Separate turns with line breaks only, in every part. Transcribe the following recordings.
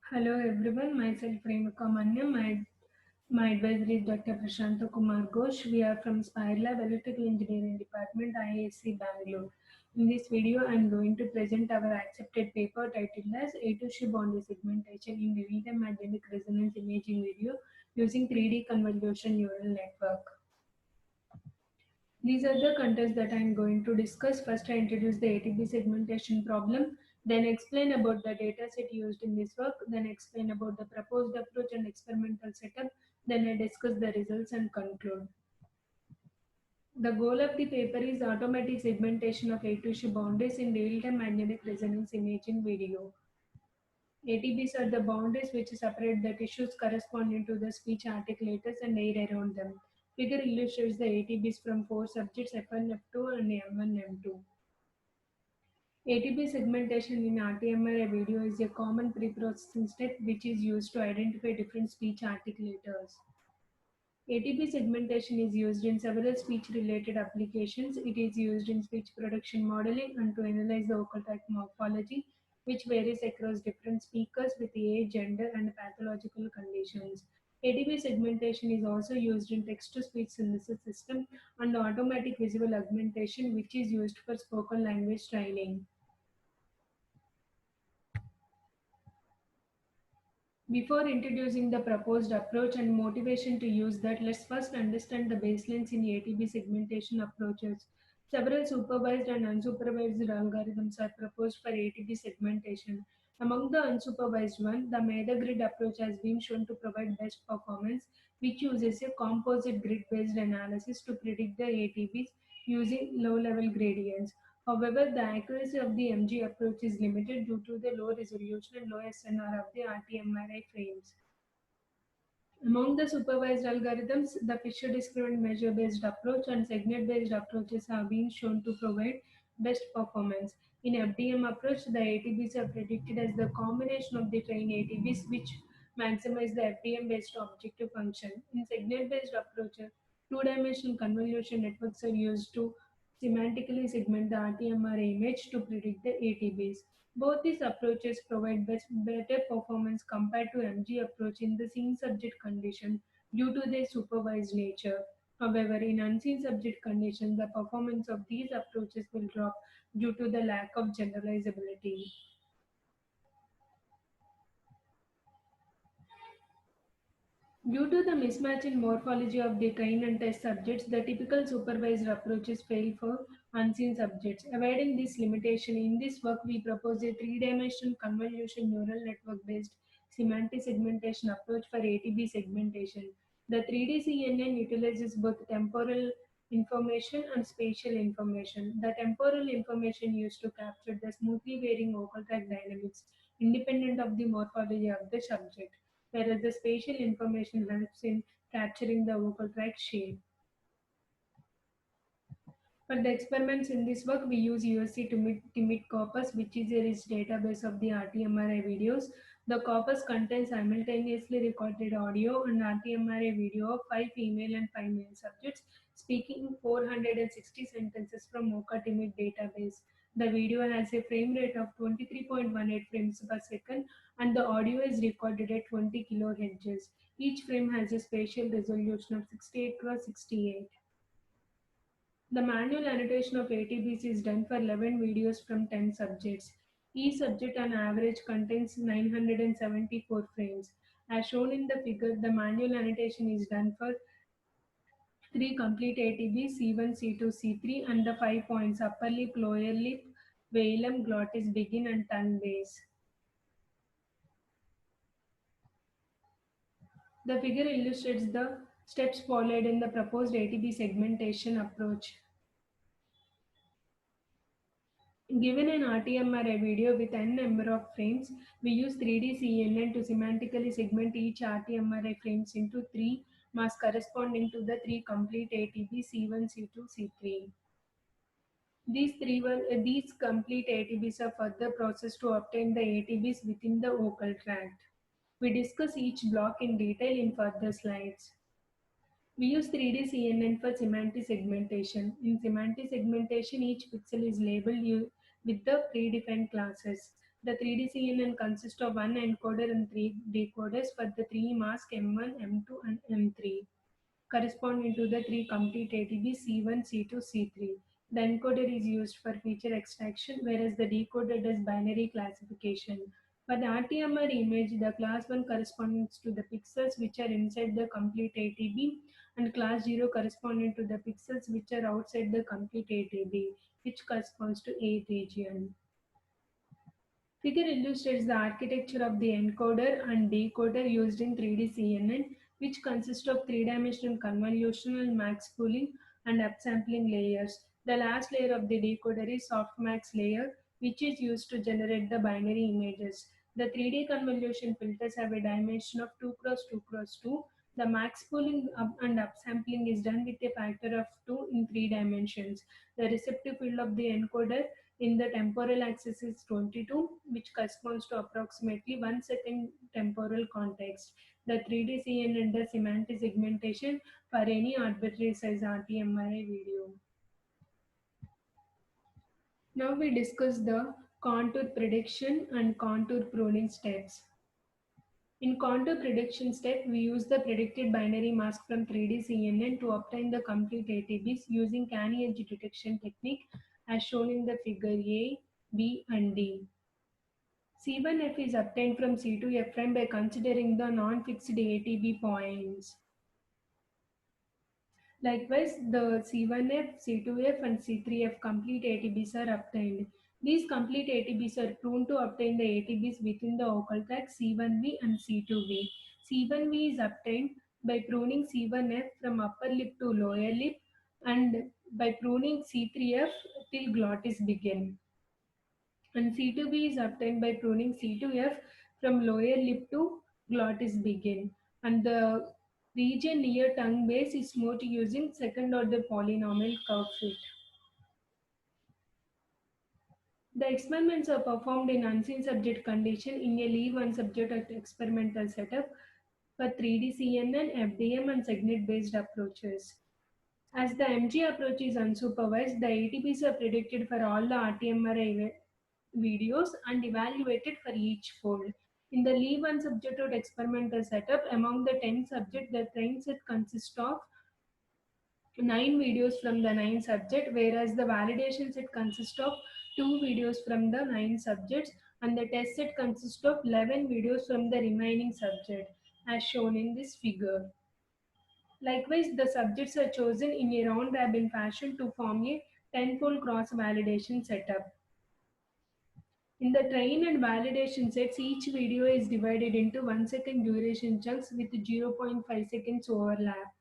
Hello everyone, myself Renuka Manyam. My advisor is Dr. Prashanta Kumar Ghosh. We are from Spire Lab Electrical Engineering Department, ISC Bangalore. In this video, I am going to present our accepted paper titled as A2C boundary segmentation in real-time magnetic resonance imaging video using 3D convolution neural network. These are the contents that I am going to discuss. First, I introduce the ATB segmentation problem, then explain about the dataset used in this work, then explain about the proposed approach and experimental setup, then I discuss the results and conclude. The goal of the paper is automatic segmentation of A2C boundaries in real-time magnetic resonance imaging video. ATBs are the boundaries which separate the tissues corresponding to the speech articulators and air around them. Figure illustrates the ATBs from four subjects F1, F2 and M1, M2. ATB segmentation in RTMRA video is a common pre-processing step which is used to identify different speech articulators. ATB segmentation is used in several speech-related applications. It is used in speech production modeling and to analyze the vocal tract morphology, which varies across different speakers with age, gender, and pathological conditions. ATB segmentation is also used in text-to-speech synthesis system and automatic visual augmentation, which is used for spoken language training. Before introducing the proposed approach and motivation to use that, let's first understand the baselines in ATB segmentation approaches. Several supervised and unsupervised algorithms are proposed for ATB segmentation. Among the unsupervised one, the Maida grid approach has been shown to provide best performance, which uses a composite grid-based analysis to predict the ATBs using low-level gradients. However, the accuracy of the MG approach is limited due to the low resolution and low SNR of the RTMRI frames. Among the supervised algorithms, the Fisher discriminant measure-based approach and segment-based approaches have been shown to provide best performance. In FDM approach, the ATBs are predicted as the combination of the trained ATBs which maximize the FDM-based objective function. In segment-based approach, two-dimensional convolution networks are used to semantically segment the RTMR image to predict the ATBs. Both these approaches provide better performance compared to MG approach in the seen subject condition due to their supervised nature. However, in unseen subject condition, the performance of these approaches will drop due to the lack of generalizability. Due to the mismatch in morphology of the trained and test subjects, the typical supervised approaches fail for unseen subjects. Avoiding this limitation, in this work we propose a three-dimensional convolution neural network-based semantic segmentation approach for ATB segmentation. The 3D CNN utilizes both temporal information and spatial information. The temporal information used to capture the smoothly varying vocal tract dynamics independent of the morphology of the subject, whereas the spatial information helps in capturing the vocal tract shape. For the experiments in this work, we use USC Timid corpus, which is a rich database of the RTMRI videos. The corpus contains simultaneously recorded audio and RTMRI video of 5 female and 5 male subjects speaking 460 sentences from Mocha Timid database. The video has a frame rate of 23.18 frames per second and the audio is recorded at 20 kHz. Each frame has a spatial resolution of 68 x 68. The manual annotation of ATBs is done for 11 videos from 10 subjects. Each subject on average contains 974 frames. As shown in the figure, the manual annotation is done for 3 complete ATBs C1, C2, C3 and the 5 points upper lip, lower lip, velum, glottis, begin and tongue base. The figure illustrates the steps followed in the proposed ATB segmentation approach. Given an RTMRA video with n number of frames, we use 3D CNN to semantically segment each RTMRA frames into 3 masks corresponding to the 3 complete ATB C1, C2, C3. These complete ATBs are further processed to obtain the ATBs within the vocal tract. We discuss each block in detail in further slides. We use 3D CNN for semantic segmentation. In semantic segmentation, each pixel is labeled with the predefined classes. The 3D CNN consists of one encoder and three decoders for the three mask M1, M2, and M3 corresponding to the three complete ATBs C1, C2, C3. The encoder is used for feature extraction, whereas the decoder does binary classification. For the RTMR image, the class 1 corresponds to the pixels which are inside the complete ATB, and class 0 corresponding to the pixels which are outside the complete ATB, which corresponds to A region. Figure illustrates the architecture of the encoder and decoder used in 3D CNN, which consists of three-dimensional convolutional max pooling and upsampling layers. The last layer of the decoder is softmax layer, which is used to generate the binary images. The 3D convolution filters have a dimension of 2 cross 2 cross 2. The max pooling up and upsampling is done with a factor of 2 in 3 dimensions. The receptive field of the encoder in the temporal axis is 22, which corresponds to approximately 1 second temporal context. The 3D CNN does semantic segmentation for any arbitrary size RTMRI video. Now we discuss the contour prediction and contour pruning steps. In contour prediction step, we use the predicted binary mask from 3D CNN to obtain the complete ATBs using canny edge detection technique as shown in the figure A, B, and D. C1F is obtained from C2F prime by considering the non-fixed ATB points. Likewise, the C1F, C2F, and C3F complete ATBs are obtained. These complete ATBs are pruned to obtain the ATBs within the vocal tract C1V and C2V. C1V is obtained by pruning C1F from upper lip to lower lip and by pruning C3F till glottis begin. And C2B is obtained by pruning C2F from lower lip to glottis begin. And the region near tongue base is smoothed using second order polynomial curve fit. The experiments are performed in unseen subject condition in a leave one subject at experimental setup for 3D CNN, FDM, and segment based approaches. As the MG approach is unsupervised, the ATPs are predicted for all the RTMRI videos and evaluated for each fold. In the leave unsubjected experimental setup, among the 10 subjects, the train set consists of 9 videos from the 9 subjects, whereas the validation set consists of 2 videos from the 9 subjects, and the test set consists of 11 videos from the remaining subject, as shown in this figure. Likewise, the subjects are chosen in a round robin fashion to form a tenfold cross validation setup. In the train and validation sets, each video is divided into 1 second duration chunks with 0.5 seconds overlap.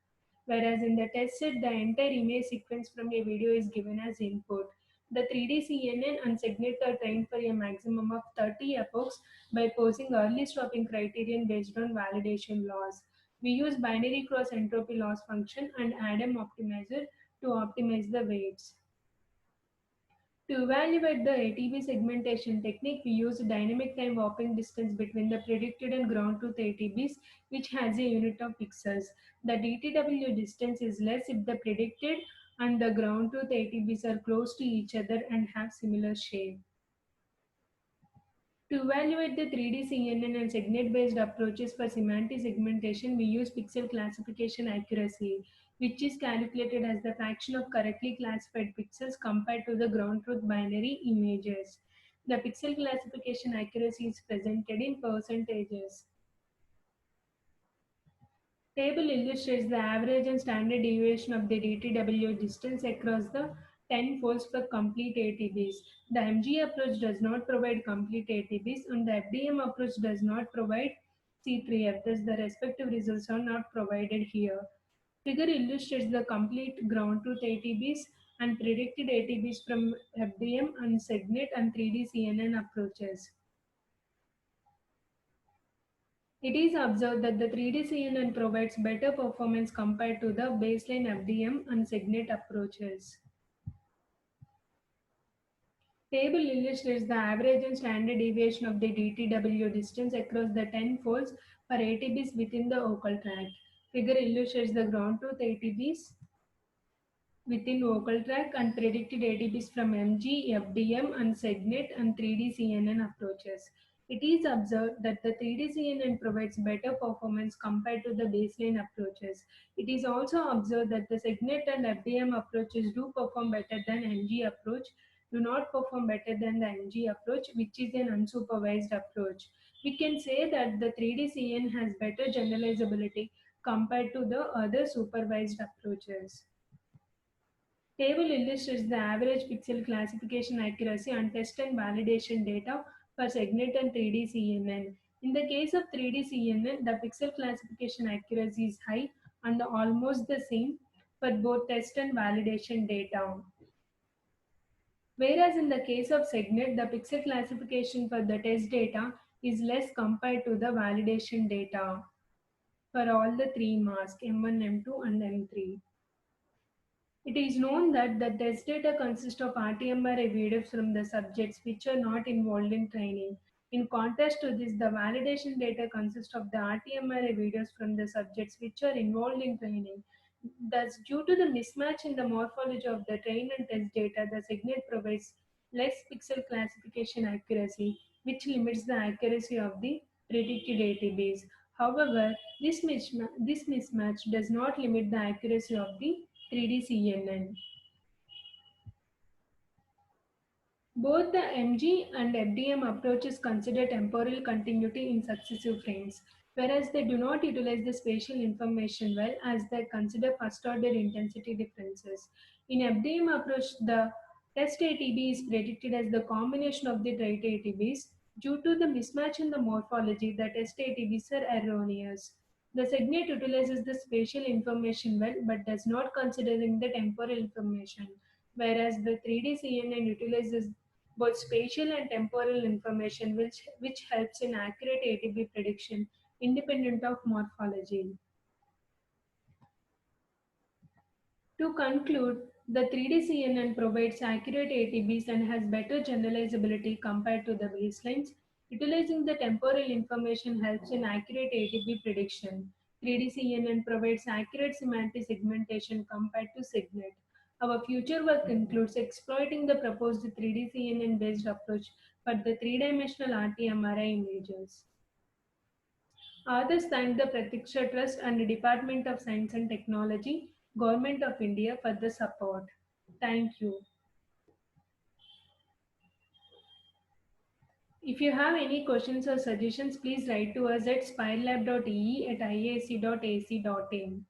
Whereas in the test set, the entire image sequence from a video is given as input. The 3D CNN and segment are trained for a maximum of 30 epochs by posing early stopping criterion based on validation laws. We use binary cross entropy loss function and Adam optimizer to optimize the weights. To evaluate the ATB segmentation technique, we use dynamic time warping distance between the predicted and ground truth ATBs, which has a unit of pixels. The DTW distance is less if the predicted and the ground truth ATBs are close to each other and have similar shape. To evaluate the 3D CNN and segment-based approaches for semantic segmentation, we use pixel classification accuracy, which is calculated as the fraction of correctly classified pixels compared to the ground truth binary images. The pixel classification accuracy is presented in percentages. Table illustrates the average and standard deviation of the DTW distance across the 10 folds for complete ATBs. The MG approach does not provide complete ATBs and the FDM approach does not provide C3F, thus the respective results are not provided here. Figure illustrates the complete ground truth ATBs and predicted ATBs from FDM and SegNet and 3D CNN approaches. It is observed that the 3D CNN provides better performance compared to the baseline FDM and segment approaches. Table illustrates the average and standard deviation of the DTW distance across the 10 folds for ATBs within the vocal tract. Figure illustrates the ground truth ATBs within vocal tract and predicted ATPs from MG, FDM, and SegNet and 3D CNN approaches. It is observed that the 3D CNN provides better performance compared to the baseline approaches. It is also observed that the SegNet and FDM approaches do perform better than MG approach, do not perform better than the MG approach, which is an unsupervised approach. We can say that the 3D CN has better generalizability compared to the other supervised approaches. Table illustrates the average pixel classification accuracy and test and validation data for segment and 3D CNN. In the case of 3D CNN, the pixel classification accuracy is high and almost the same for both test and validation data. Whereas in the case of segment, the pixel classification for the test data is less compared to the validation data for all the three masks M1, M2, and M3. It is known that the test data consist of RTMRA videos from the subjects which are not involved in training. In contrast to this, the validation data consists of the RTMRA videos from the subjects which are involved in training. Thus, due to the mismatch in the morphology of the train and test data, the signal provides less pixel classification accuracy, which limits the accuracy of the predicted ATBs. However, this mismatch does not limit the accuracy of the 3D CNN. Both the MG and FDM approaches consider temporal continuity in successive frames, whereas they do not utilize the spatial information well as they consider first order intensity differences. In FDM approach, the test ATB is predicted as the combination of the trait ATBs. Due to the mismatch in the morphology, the test ATBs are erroneous. The segment utilizes the spatial information well but does not considering the temporal information, whereas the 3D CNN utilizes both spatial and temporal information which helps in accurate ATB prediction independent of morphology. To conclude, the 3D CNN provides accurate ATBs and has better generalizability compared to the baselines. Utilizing the temporal information helps in accurate ATB prediction. 3D CNN provides accurate semantic segmentation compared to SIGNET. Our future work includes exploiting the proposed 3D CNN based approach for the three-dimensional RT-MRI images. Others thank the Pratiksha Trust and the Department of Science and Technology, Government of India for the support. Thank you. If you have any questions or suggestions, please write to us at spirelab.ee@iac.ac.in.